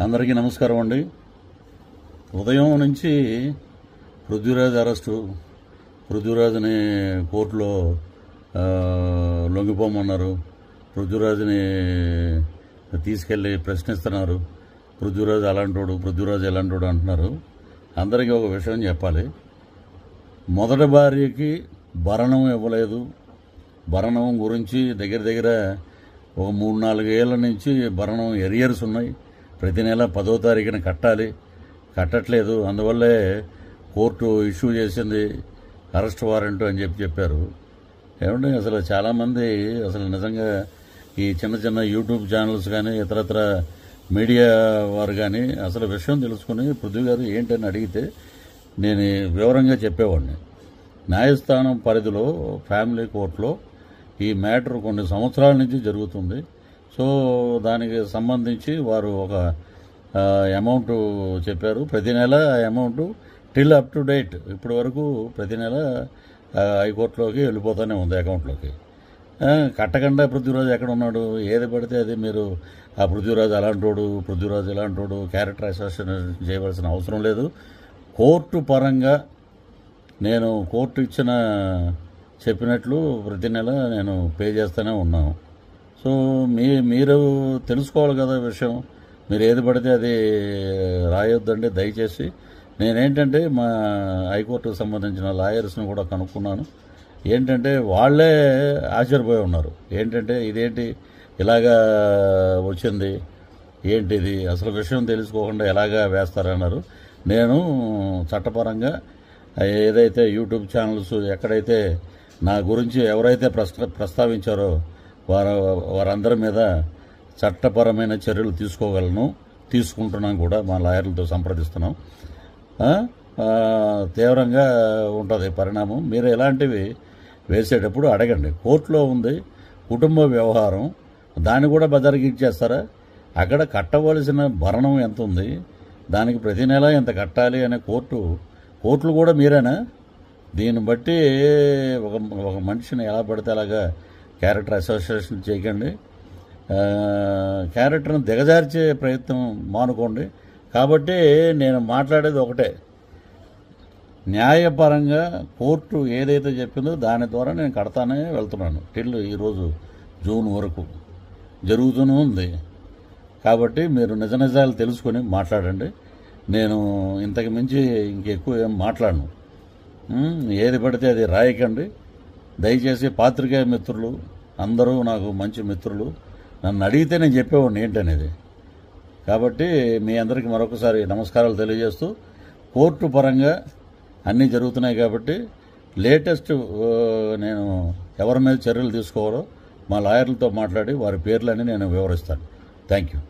అందరికీ నమస్కారం అండి. ఉదయం నుంచి పృథ్వీరాజ్ అరెస్టు, పృథ్వీరాజ్ని కోర్టులో లొంగిపోమన్నారు, పృథ్వీరాజ్ని తీసుకెళ్ళి ప్రశ్నిస్తున్నారు. పృథ్వీరాజ్ అలాంటోడు, పృథ్వీరాజ్ ఎలాంటోడు అంటున్నారు. అందరికీ ఒక విషయం చెప్పాలి. మొదటి భార్యకి భరణం ఇవ్వలేదు. భరణం గురించి దగ్గర ఒక 3-4 ఏళ్ల నుంచి భరణం ఎరియర్స్ ఉన్నాయి. ప్రతి నెల 10వ తారీఖున కట్టాలి, కట్టట్లేదు. అందువల్లే కోర్టు ఇష్యూ చేసింది అరెస్ట్ వారెంట్ అని చెప్పారు. ఏమంటే అసలు చాలామంది అసలు నిజంగా ఈ చిన్న యూట్యూబ్ ఛానల్స్ కానీ ఇతరత్ర మీడియా వారు కానీ అసలు విషయం తెలుసుకుని పృథ్వీ గారు ఏంటని అడిగితే నేను వివరంగా చెప్పేవాడిని. న్యాయస్థానం పరిధిలో ఫ్యామిలీ కోర్టులో ఈ మ్యాటర్ కొన్ని సంవత్సరాల నుంచి జరుగుతుంది. సో దానికి సంబంధించి వారు ఒక అమౌంట్ చెప్పారు. ప్రతి నెల amount till up to date ఇప్పటి వరకు ప్రతి నెల హైకోర్టులోకి వెళ్ళిపోతూనే ఉంది అకౌంట్లోకి. కట్టకుండా పృథ్వీరాజ్ ఎక్కడ ఉన్నాడు? ఏది పడితే అది మీరు ఆ పృథ్వీరాజ్ అలాంటోడు, పృథ్వీరాజ్ ఇలాంటోడు క్యారెక్టర్ అసోసియేషన్ చేయవలసిన అవసరం లేదు. కోర్టు పరంగా నేను కోర్టు ఇచ్చిన చెప్పినట్లు ప్రతి నెల నేను పే చేస్తూనే ఉన్నాను. సో మీరు తెలుసుకోవాలి కదా విషయం. మీరు ఏది పడితే అది రాయొద్దండి దయచేసి. నేనేంటంటే మా హైకోర్టుకు సంబంధించిన లాయర్స్ని కూడా కనుక్కున్నాను. ఏంటంటే వాళ్ళే ఆశ్చర్యపోయి ఉన్నారు. ఏంటంటే ఇదేంటి ఇలాగా వచ్చింది, ఏంటిది అసలు విషయం తెలుసుకోకుండా ఎలాగా వేస్తారన్నారు. నేను చట్టపరంగా ఏదైతే యూట్యూబ్ ఛానల్స్ ఎక్కడైతే నా గురించి ఎవరైతే ప్రస్తావించారో వారందరి మీద చట్టపరమైన చర్యలు తీసుకుంటున్నాం కూడా. మా లాయర్లతో సంప్రదిస్తున్నాం. తీవ్రంగా ఉంటుంది పరిణామం. మీరు ఎలాంటివి వేసేటప్పుడు అడగండి. కోర్టులో ఉంది కుటుంబ వ్యవహారం, దాన్ని కూడా బజారుకి ఇచ్చేస్తారా? అక్కడ కట్టవలసిన భరణం ఎంత ఉంది, దానికి ప్రతి నెల ఎంత కట్టాలి అనే కోర్టులు కూడా మీరేనా? దీన్ని బట్టి ఒక మనిషిని ఎలా పడితే అలాగా క్యారెక్టర్ అసోసియేషన్ చేయకండి. క్యారెక్టర్ను దిగజార్చే ప్రయత్నం మానుకోండి. కాబట్టి నేను మాట్లాడేది ఒకటే, న్యాయపరంగా కోర్టు ఏదైతే చెప్పిందో దాని ద్వారా నేను కడతానే వెళ్తున్నాను. టిల్ ఈరోజు జూన్ వరకు జరుగుతూనే ఉంది. కాబట్టి మీరు నిజాలు తెలుసుకొని మాట్లాడండి. నేను ఇంతకు మించి ఇంకెక్కువ ఏం మాట్లాడను. ఏది పడితే అది రాయకండి దయచేసి. పాత్రికేయ మిత్రులు అందరూ నాకు మంచి మిత్రులు. నన్ను అడిగితే నేను చెప్పేవాడిని ఏంటనేది. కాబట్టి మీ అందరికీ మరొకసారి నమస్కారాలు తెలియజేస్తూ, కోర్టు పరంగా అన్నీ జరుగుతున్నాయి కాబట్టి లేటెస్ట్ నేను ఎవరి మీద చర్యలు తీసుకోవాలో మా లాయర్లతో మాట్లాడి వారి పేర్లన్నీ నేను వివరిస్తాను. Thank you.